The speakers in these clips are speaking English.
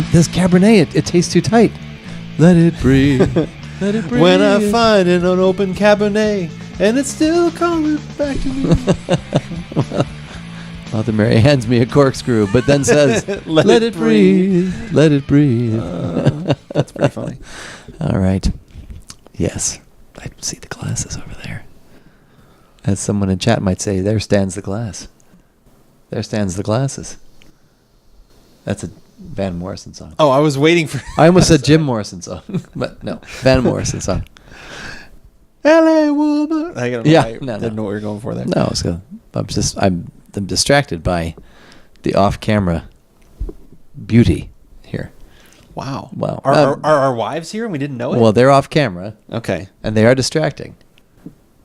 this Cabernet, it tastes too tight. Let it breathe. Let it breathe. When I find an unopened Cabernet and it's still coming back to me. Mother Mary hands me a corkscrew, but then says, let it breathe. Let it breathe. That's pretty funny. All right. Yes. I see the glasses over there. As someone in chat might say, there stands the glass. There stands the glasses. That's a Van Morrison song. Oh, I was waiting for... I almost said Jim Morrison song, but no, Van Morrison song. LA woman. I didn't know what you're going for there. No, I'm distracted by the off-camera beauty here. Wow. Wow. Are our wives here and we didn't know it? Well, they're off camera. Okay. And they are distracting.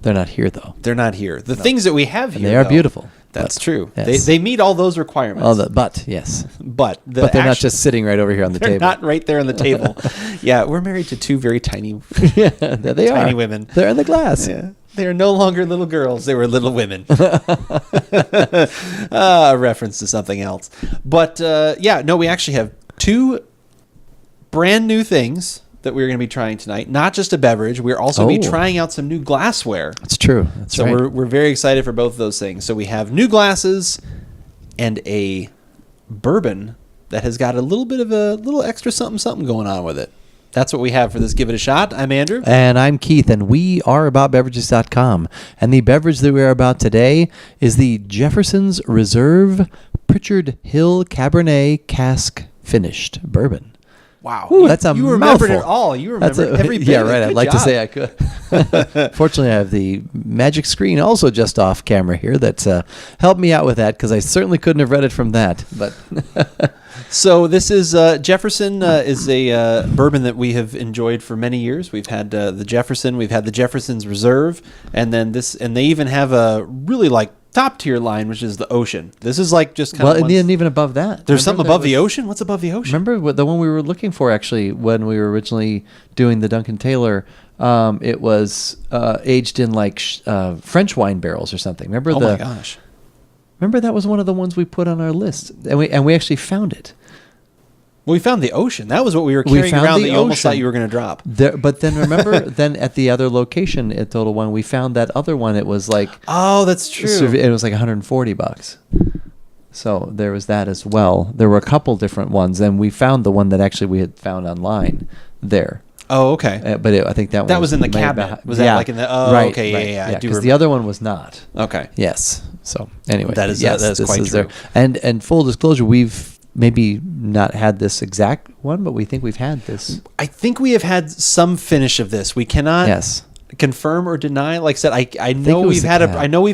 They're not here, though. They're not here. The things that we have here, they are beautiful. That's true. Yes. They meet all those requirements. Yes. But they're not just sitting right over here on the they're table. not right there on the table. Yeah, we're married to two very tiny, yeah, there they tiny are. women. They're in the glass. Yeah. They are no longer little girls. They were little women. A reference to something else. But we actually have two brand new things that we're going to be trying tonight. Not just a beverage. We're also going to be trying out some new glassware. That's true. That's so right. we're very excited for both of those things. So we have new glasses and a bourbon that has got a little bit of a little extra something going on with it. That's what we have for this Give It a Shot. I'm Andrew. And I'm Keith, and we are AboutBeverages.com. And the beverage that we are about today is the Jefferson's Reserve Pritchard Hill Cabernet Cask Finished Bourbon. Wow. Ooh, that's a You mouthful. remembered it all. You remember every bit. Yeah, right. I'd like to job. say I could. Fortunately, I have the magic screen also just off camera here that's helped me out with that, because I certainly couldn't have read it from that. But So this is Jefferson is a bourbon that we have enjoyed for many years. We've had the Jefferson. We've had the Jefferson's Reserve. And then this, and they even have a really top tier line, which is the Ocean. This is just kind of... Well, and even above that. There's something above the Ocean? What's above the Ocean? Remember the one we were looking for, actually, when we were originally doing the Duncan Taylor? It was aged in French wine barrels or something. Remember my gosh. Remember that was one of the ones we put on our list, and we actually found it. Well, we found the Ocean. That was what we were carrying around that you almost thought you were going to drop. But then remember, then at the other location at Total Wine, we found that other one. It was oh, that's true. It was $140. So there was that as well. There were a couple different ones, and we found the one that actually we had found online there. Oh, okay. But I think that was in the cabinet. Was that in the? Oh, right, okay, right, yeah. I do because the other one was not. Okay. Yes. So anyway, that is quite true. There. And full disclosure, we've maybe not had this exact one, but we think we've had this. I think we have had some finish of this. We cannot confirm or deny. Like I said, I know we've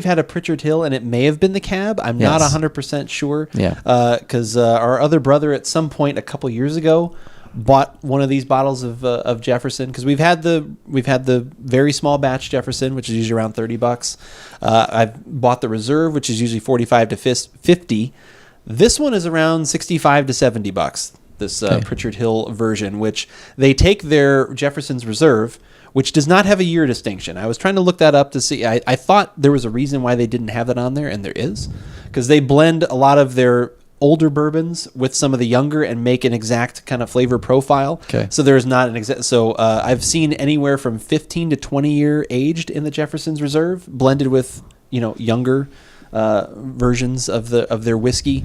had a Pritchard Hill, and it may have been the Cab. I'm not 100% sure. Yeah. Because our other brother at some point a couple years ago bought one of these bottles of Jefferson, because we've had the very small batch Jefferson, which is usually around $30. I've bought the Reserve, which is usually $45 to $50. This one is around $65 to $70. This Pritchard Hill version, which they take their Jefferson's Reserve, which does not have a year distinction. I was trying to look that up to see. I thought there was a reason why they didn't have that on there, and there is, because they blend a lot of their older bourbons with some of the younger and make an exact kind of flavor profile. Okay. So there's not an exact. So I've seen anywhere from 15 to 20 year aged in the Jefferson's Reserve, blended with younger versions of their whiskey.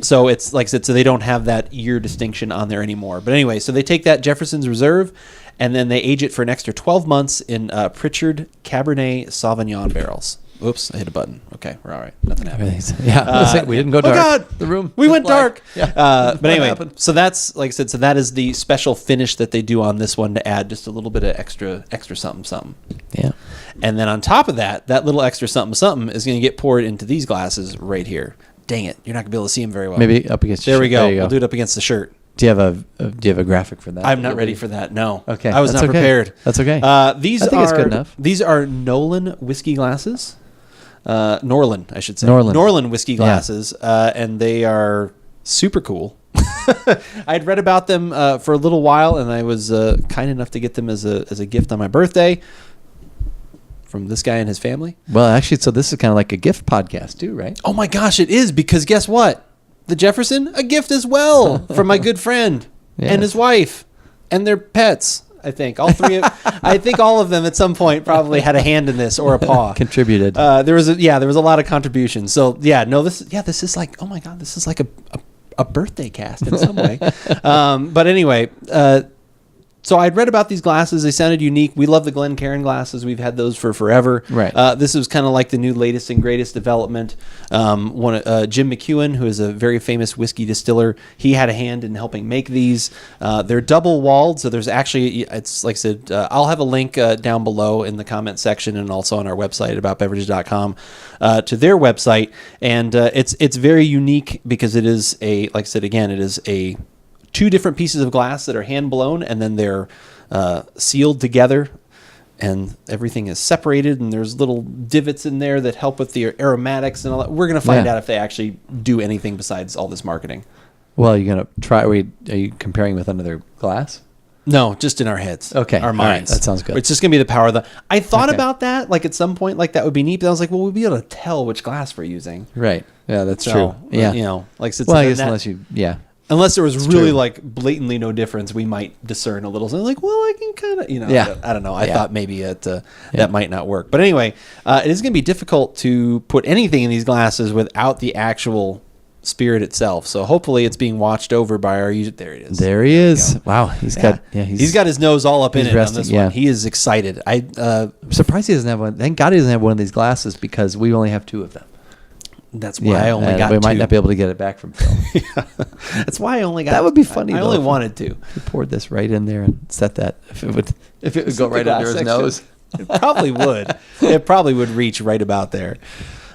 So it's like I said, so they don't have that year distinction on there anymore. But anyway, so they take that Jefferson's Reserve and then they age it for an extra 12 months in Pritchard Cabernet Sauvignon barrels. Oops, I hit a button. Okay, we're all right. Nothing happened. Yeah, we didn't go dark. Oh God, the room. We went dark. Yeah. But anyway, so that's, like I said, so that is the special finish that they do on this one to add just a little bit of extra something. Yeah. And then on top of that little extra something is going to get poured into these glasses right here. Dang it, you're not going to be able to see them very well. Maybe up against. There we go. We'll do it up against the shirt. Do you have a graphic for that? I'm not ready for that. No. Okay. I was not prepared. That's okay. I think it's good enough. These are Norlan whiskey glasses. Norlan, I should say. Norlan whiskey glasses, and they are super cool. I'd read about them for a little while, and I was kind enough to get them as a gift on my birthday from this guy and his family. Well, actually, so this is kind of like a gift podcast too, right? Oh my gosh, it is, because guess what? the Jefferson, a gift as well from my good friend Yes. and his wife and their pets. I think all three. I think all of them at some point probably had a hand in this or a paw. Contributed. There was a lot of contributions. So this is like, oh my God, this is like a birthday cast in some way. But anyway, so I'd read about these glasses. They sounded unique. We love the Glencairn glasses. We've had those for forever. Right. This was kind of like the new latest and greatest development. Jim McEwen, who is a very famous whiskey distiller, he had a hand in helping make these. They're double walled, so there's actually, it's like I said, I'll have a link down below in the comment section and also on our website, AboutBeverages.com, to their website. And it's very unique because it is like I said, again, it is two different pieces of glass that are hand blown, and then they're sealed together, and everything is separated, and there's little divots in there that help with the aromatics and all that. We're going to find out if they actually do anything besides all this marketing. Well, you're going to try. Are you comparing with another glass? No, just in our heads. Okay. Our minds. All right. That sounds good. It's just going to be the power of the... I thought about that, like at some point, like that would be neat, but I was like, well, we'll be able to tell which glass we're using. Right. Yeah, that's So, true. Yeah. You know, like... Well, I guess Unless there was really true. like blatantly no difference, we might discern a little. So like, well, I can kind of, I don't know. I thought maybe that might not work. But anyway, it is going to be difficult to put anything in these glasses without the actual spirit itself. So hopefully it's being watched over by our user. There it is. There he is. Wow. He's got his nose all up in it resting, on this one. He is excited. I'm surprised he doesn't have one. Thank God he doesn't have one of these glasses because we only have two of them. That's why I only got we two. might not be able to get it back from Phil. That's why I only got. That would be funny. I only wanted to. He poured this right in there and set that. If it would go right under his nose, it probably would. It probably would reach right about there.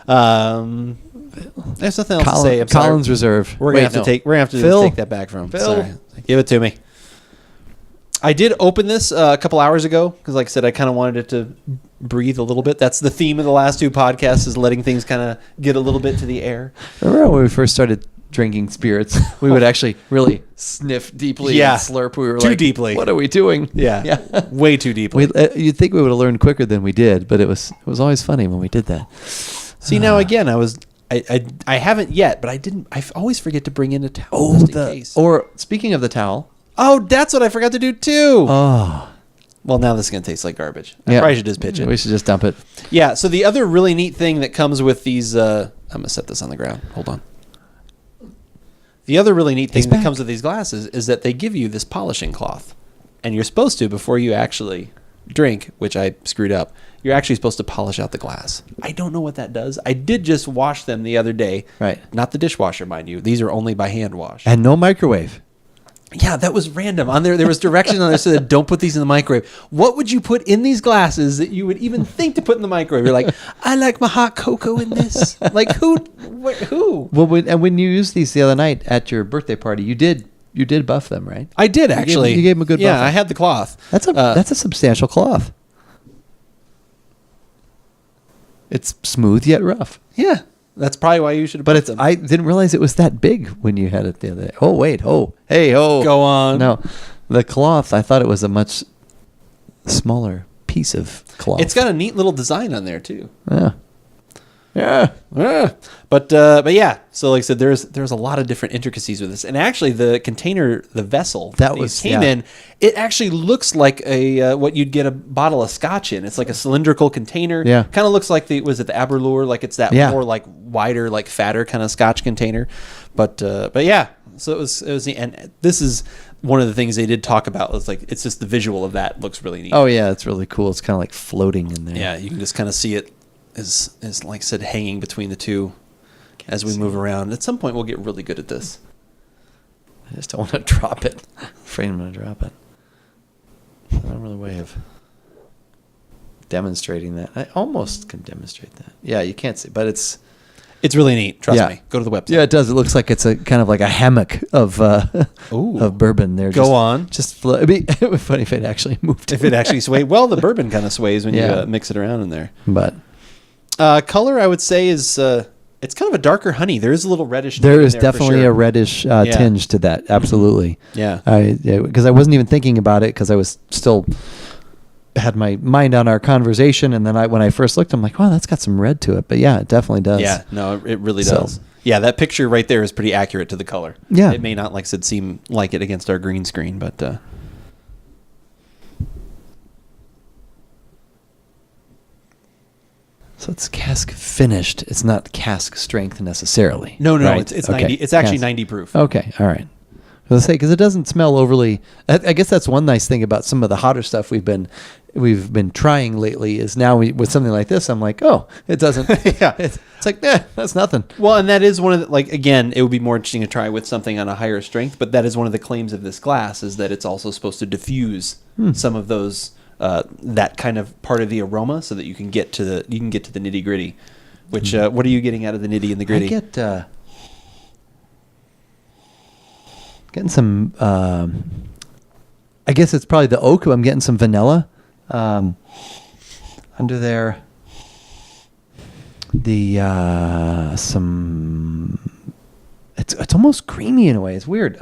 There's nothing else to say. I'm sorry. Collins Reserve. We're gonna have to take that back from Phil. Sorry. Give it to me. I did open this a couple hours ago because, like I said, I kind of wanted it to breathe a little bit. That's the theme of the last two podcasts, is letting things kind of get a little bit to the air. Remember when we first started drinking spirits, we would actually really sniff deeply and slurp. We were too like, deeply. What are we doing? Yeah. Way too deeply. You'd think we would have learned quicker than we did, but it was always funny when we did that. See, now again, I haven't yet, but I always forget to bring in a towel just in case. Or speaking of the towel. Oh, that's what I forgot to do too. Oh. Well, now this is going to taste like garbage. I probably should just pitch it. We should just dump it. Yeah, so the other really neat thing that comes with these... I'm going to set this on the ground. Hold on. The other really neat thing that comes with these glasses is that they give you this polishing cloth. And you're supposed to, before you actually drink, which I screwed up, you're actually supposed to polish out the glass. I don't know what that does. I did just wash them the other day. Right. Not the dishwasher, mind you. These are only by hand wash. And no microwave. Yeah, that was random. On there was directions on there that said, don't put these in the microwave. What would you put in these glasses that you would even think to put in the microwave? You're like, I like my hot cocoa in this. Like, who? Well, when you used these the other night at your birthday party, you did buff them, right? I did, actually. You gave them a good buff. Yeah, I had the cloth. That's a substantial cloth. It's smooth yet rough. Yeah. That's probably why you should have But them. I didn't realize it was that big when you had it the other day. Oh, wait. Oh, hey, oh. Go on. No, the cloth, I thought it was a much smaller piece of cloth. It's got a neat little design on there, too. Yeah. But yeah, so like I said, there's a lot of different intricacies with this, and actually the container, the vessel that came in, it actually looks like a what you'd get a bottle of scotch in. It's like a cylindrical container. Yeah, kind of looks like the Aberlour, like it's that more like wider, like fatter kind of scotch container. But yeah, so it was and this is one of the things they did talk about. Was like it's just the visual of that looks really neat. Oh yeah, it's really cool. It's kind of like floating in there. Yeah, you can just kind of see it. Is like I said, hanging between the two as we move around. At some point, we'll get really good at this. I just don't want to drop it. I'm afraid I'm going to drop it. I don't really way of demonstrating that. I almost can demonstrate that. Yeah, you can't see, but it's really neat. Trust me. Go to the website. Yeah, it does. It looks like it's a kind of like a hammock of bourbon there. Go on. It'd be funny if it actually moved. If it actually swayed. Well, the bourbon kind of sways when you mix it around in there. But color, I would say, is it's kind of a darker honey. There is a little reddish. There is definitely a reddish tinge to that. Absolutely. Yeah. Because I wasn't even thinking about it because I was still had my mind on our conversation, and then when I first looked, I'm like, wow, that's got some red to it. But yeah, it definitely does. Yeah. No, it really does. Yeah, that picture right there is pretty accurate to the color. Yeah. It may not, like I said, seem like it against our green screen, but... So it's cask finished. It's not cask strength necessarily. No, right? it's Okay. 90. It's actually Cask. 90 proof. Okay, all right. Let's say because it doesn't smell overly. I guess that's one nice thing about some of the hotter stuff we've been trying lately. Is now with something like this, I'm like, oh, it doesn't. Yeah. it's like, that's nothing. Well, and that is one of the, like, again, it would be more interesting to try with something on a higher strength, but that is one of the claims of this glass is that it's also supposed to diffuse some of those that kind of part of the aroma, so that you can get to the nitty gritty. Which what are you getting out of the nitty and the gritty? I get getting some. I guess it's probably the oak. I'm getting some vanilla under there. The some. It's almost creamy in a way. It's weird.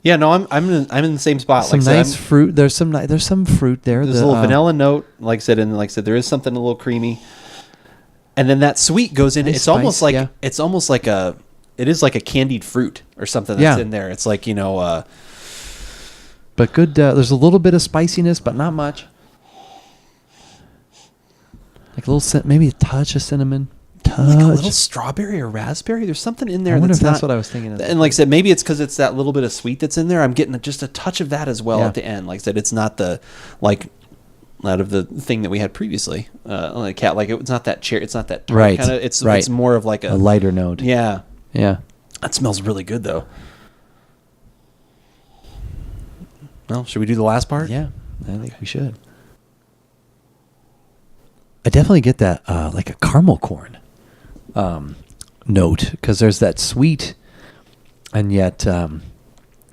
Yeah, no, I'm in the same spot. Some like nice fruit. There's some fruit there. There's a little vanilla note, like I said, and like I said, there is something a little creamy, and then that sweet goes in. Nice It's spice, almost like yeah. it is like a candied fruit or something that's in there. It's like but good. There's a little bit of spiciness, but not much. Like a little, maybe a touch of cinnamon. like a little strawberry or raspberry. There's something in there. I wonder that's if that's not, what I was thinking of. And like I said, maybe it's because it's that little bit of sweet that's in there. I'm getting just a touch of that as well at the end. Like I said, it's not the out of the thing that we had previously. Like it's not that cherry. It's not that tart kind of. It's more of like a lighter note. Yeah. Yeah. That smells really good though. Well, should we do the last part? Yeah, I think we should. I definitely get that like a caramel corn note, because there's that sweet, and yet I don't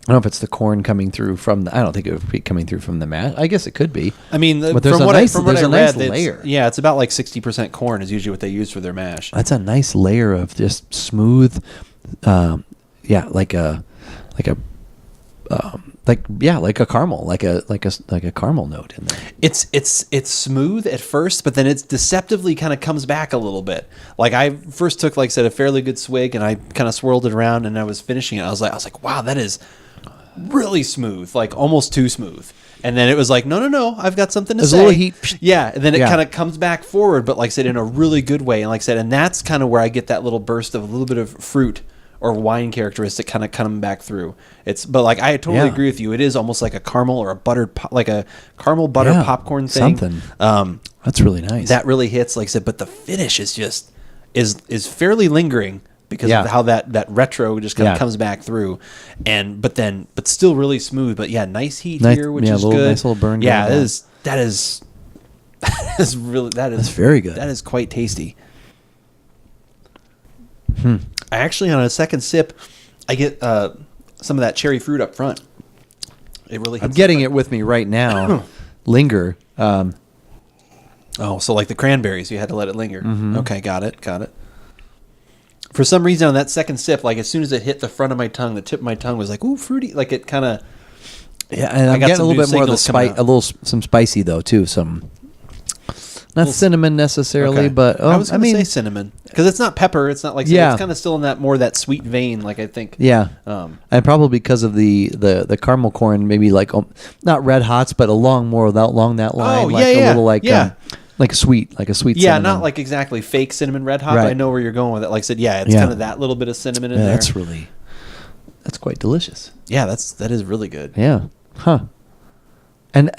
know if it's the corn coming through from the. I don't think it would be coming through from the mash. I guess it could be. I mean, but there's from what I read, layer. It's about like 60% corn is usually what they use for their mash. That's a nice layer of just smooth, like a caramel, like a caramel note in there. It's smooth at first, but then it's deceptively kind of comes back a little bit. Like I first took, like I said, a fairly good swig, and I kind of swirled it around, and I was finishing it. I was like, wow, that is really smooth, like almost too smooth. And then it was like, no, I've got something to say. There's a little heat. Yeah, and then it kind of comes back forward, but like I said, in a really good way. And like I said, and that's kind of where I get that little burst of a little bit of fruit or wine characteristic kind of coming back through. But like I totally agree with you. It is almost like a caramel or a buttered, like a caramel butter popcorn thing. Something. That's really nice. That really hits, like I said. But the finish is just is fairly lingering because of how that retro just kind of comes back through, but still really smooth. But nice heat here, which is good. Nice little burn. Yeah, that is really that's very good. That is quite tasty. I actually, on a second sip, I get some of that cherry fruit up front. It really hits. I'm getting it with me right now. Linger. So like the cranberries, you had to let it linger. Mm-hmm. Okay, got it. For some reason, on that second sip, like as soon as it hit the front of my tongue, the tip of my tongue was like, ooh, fruity. Like it kind of... Yeah, and I'm getting a little bit more of the spice, some spicy though, too. Some... Not cinnamon necessarily, but I was going to say cinnamon because it's not pepper. It's not like it's kind of still in that sweet vein. Like I think, and probably because of the caramel corn, maybe like not red hots, but along that line, a little like a sweet cinnamon. Not like exactly fake cinnamon red hot. But I know where you're going with it. Like I said, it's kind of that little bit of cinnamon in there. That's quite delicious. Yeah, that is really good. Yeah, And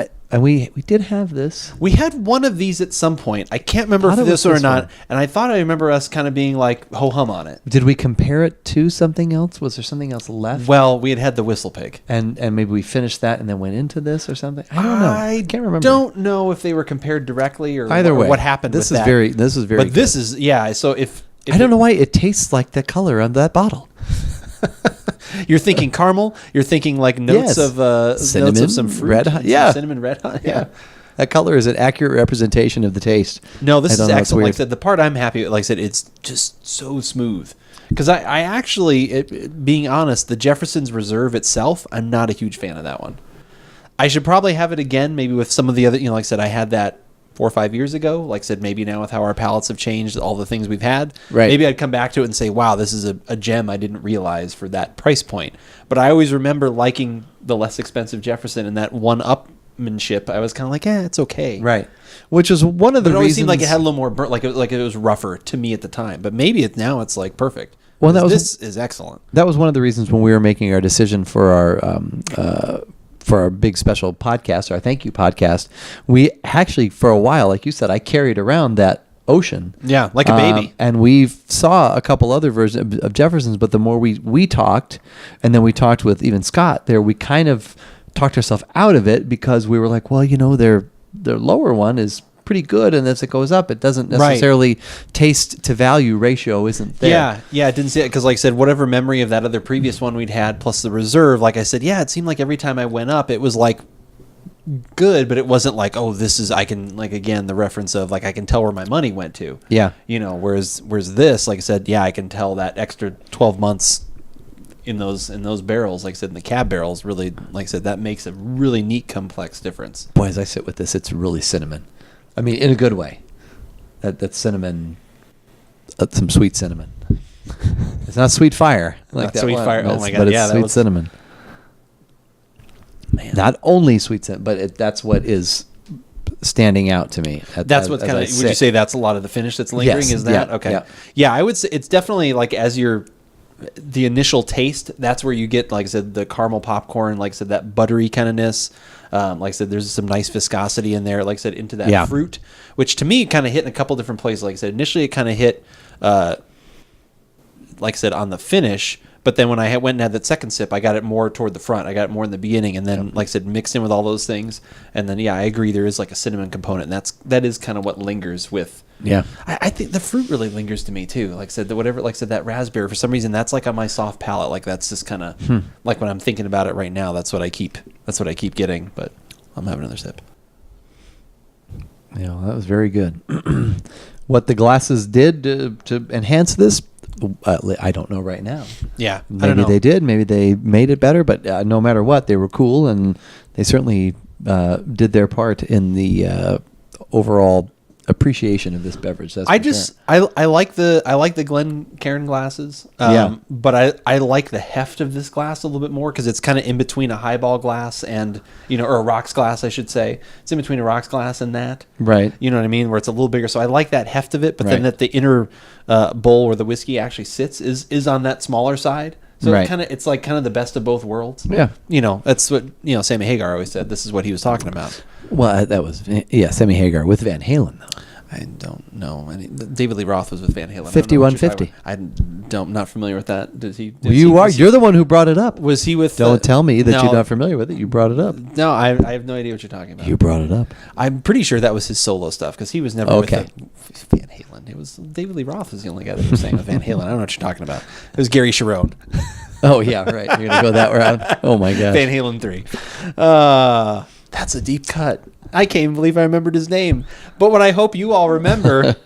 we did have this. We had one of these at some point. I can't remember if this or not. And I thought I remember us kind of being like ho-hum on it. Did we compare it to something else? Was there something else left? Well, we had the Whistle Pig. And maybe we finished that and then went into this or something? I don't know. I can't remember. Don't know if they were compared directly or either way. What happened this with is that. This is very But good. this is, so if I don't know why it tastes like the color on that bottle. You're thinking caramel. You're thinking like notes of cinnamon, notes of some fruit, red hot. Cinnamon red hot. Yeah, that color is an accurate representation of the taste. No, this is excellent. Like I said, the part I'm happy with, like I said, it's just so smooth. Because I actually, being honest, the Jefferson's Reserve itself, I'm not a huge fan of that one. I should probably have it again, maybe with some of the other. Like I said, I had that 4 or 5 years ago. Like I said, maybe now with how our palates have changed, all the things we've had, Right. maybe I'd come back to it and say, wow, this is a gem I didn't realize for that price point. But I always remember liking the less expensive Jefferson and that one-upmanship. I was kind of like, it's okay. Right. Which is one of the But it always reasons. seemed like it had a little more burnt, like it was rougher to me at the time. But maybe now it's like perfect. Well, This is excellent. That was one of the reasons when we were making our decision for our big special podcast, our thank you podcast. We actually, for a while, like you said, I carried around that Ocean. Yeah, like a baby. And we saw a couple other versions of Jefferson's, but the more we talked, and then we talked with even Scott there, we kind of talked ourselves out of it because we were like, well, their lower one is pretty good, and as it goes up, it doesn't necessarily taste to value ratio isn't there. Yeah, it didn't see it because, like I said, whatever memory of that other previous one we'd had plus the reserve, like I said, it seemed like every time I went up, it was like good, but it wasn't like, I can, like, again, the reference of like I can tell where my money went to. Yeah. Whereas this, like I said, I can tell that extra 12 months in those barrels, like I said, in the cab barrels, really, like I said, that makes a really neat complex difference. Boy, as I sit with this, it's really cinnamon. I mean, in a good way. That's cinnamon. Some sweet cinnamon. It's not sweet fire like Not that sweet one, fire. but Oh my it's- God, but yeah, it's that sweet was- cinnamon. Man. Not only sweet cinnamon, but that's what is standing out to me. That's what's kind of. Would you say that's a lot of the finish that's lingering? Yes, Is that yeah, okay? yeah. Yeah, I would say it's definitely like the initial taste. That's where you get, like I said, the caramel popcorn. Like I said, that buttery kind of ness. Like I said, there's some nice viscosity in there. Like I said, into that fruit, which to me kind of hit in a couple different places. Like I said, initially it kind of hit, like I said, on the finish. But then when I went and had that second sip, I got it more toward the front. I got it more in the beginning, and then, like I said, mixed in with all those things. And then, I agree. There is like a cinnamon component, and that is kind of what lingers with. Yeah. I think the fruit really lingers to me too. Like I said, that raspberry, for some reason, that's like on my soft palate. Like that's just kind of like when I'm thinking about it right now. That's what I keep getting. But I'm having another sip. Yeah, that was very good. What the glasses did to enhance this, I don't know right now. Yeah, I don't Maybe know. they did. Maybe they made it better. But no matter what, they were cool, and they certainly did their part in the overall appreciation of this beverage. That's I for just sure. I like the Glencairn glasses. But I like the heft of this glass a little bit more because it's kind of in between a highball glass and or a rocks glass, I should say. It's in between a rocks glass and that. Right. You know what I mean? Where it's a little bigger. So I like that heft of it, but then Right. that the inner bowl where the whiskey actually sits is on that smaller side. So Right. it's like kind of the best of both worlds. Yeah. That's what Sammy Hagar always said. This is what he was talking about. Well, that was Sammy Hagar with Van Halen, though. I don't know. David Lee Roth was with Van Halen. 5150. I'm not familiar with that. You're the one who brought it up. Was he with? Don't tell me that no, you're not familiar with it. You brought it up. No, I have no idea what you're talking about. You brought it up. I'm pretty sure that was his solo stuff because he was never Okay. with Van Halen. It was David Lee Roth was the only guy that was saying with Van Halen. I don't know what you're talking about. It was Gary Sharon. Oh yeah, right. You're gonna go that route. Oh my gosh. Van Halen 3. That's a deep cut. I can't even believe I remembered his name. But what I hope you all remember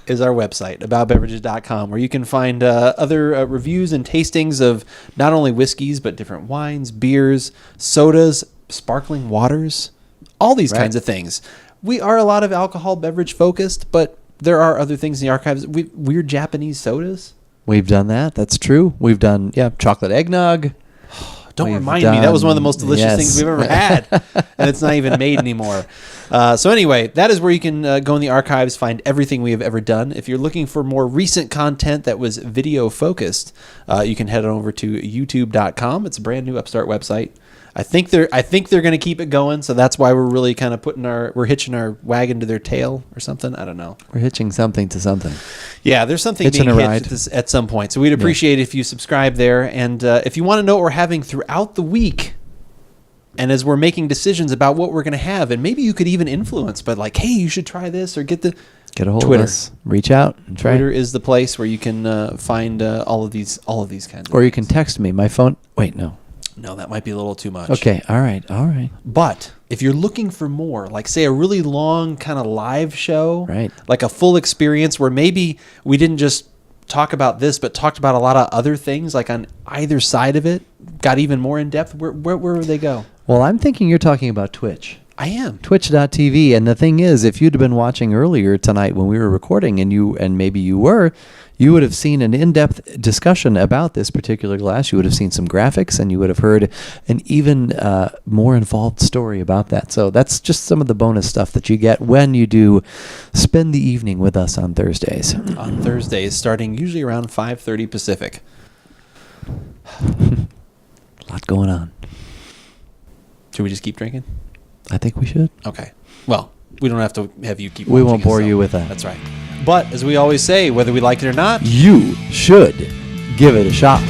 is our website, AboutBeverages.com, where you can find other reviews and tastings of not only whiskeys, but different wines, beers, sodas, sparkling waters, all these kinds of things. We are a lot of alcohol beverage focused, but there are other things in the archives. Weird Japanese sodas. We've done that. That's true. We've done chocolate eggnog. Don't We've remind me. That was one of the most delicious yes. things we've ever had. And it's not even made anymore. So anyway, that is where you can go in the archives, find everything we have ever done. If you're looking for more recent content that was video focused, you can head on over to youtube.com. It's a brand new upstart website. I think they're going to keep it going. So that's why we're really kind of we're hitching our wagon to their tail or something. I don't know. We're hitching something to something. Yeah, there's something Hitching being a ride. hitched at some point. So we'd appreciate it if you subscribe there. And if you want to know what we're having throughout the week, and as we're making decisions about what we're going to have, and maybe you could even influence by like, hey, you should try this or get a hold Twitter. of us. Reach out and try. Twitter is the place where you can find all of these kinds of Or you can things. text me. My phone. Wait, no. No, that might be a little too much. Okay. All right. But if you're looking for more, like say a really long kind of live show, Right. like a full experience where maybe we didn't just talk about this, but talked about a lot of other things, like on either side of it, got even more in depth, where would they go? Well, I'm thinking you're talking about Twitch. I am. Twitch.tv. And the thing is, if you'd have been watching earlier tonight when we were recording, and maybe you were, you would have seen an in-depth discussion about this particular glass. You would have seen some graphics, and you would have heard an even more involved story about that. So that's just some of the bonus stuff that you get when you do spend the evening with us on Thursdays. On Thursdays, starting usually around 5:30 Pacific. A lot going on. Should we just keep drinking? I think we should. Okay. Well, we don't have to have you keep. We won't watching us, bore so you with that. That's right. But as we always say, whether we like it or not, You should give it a shot.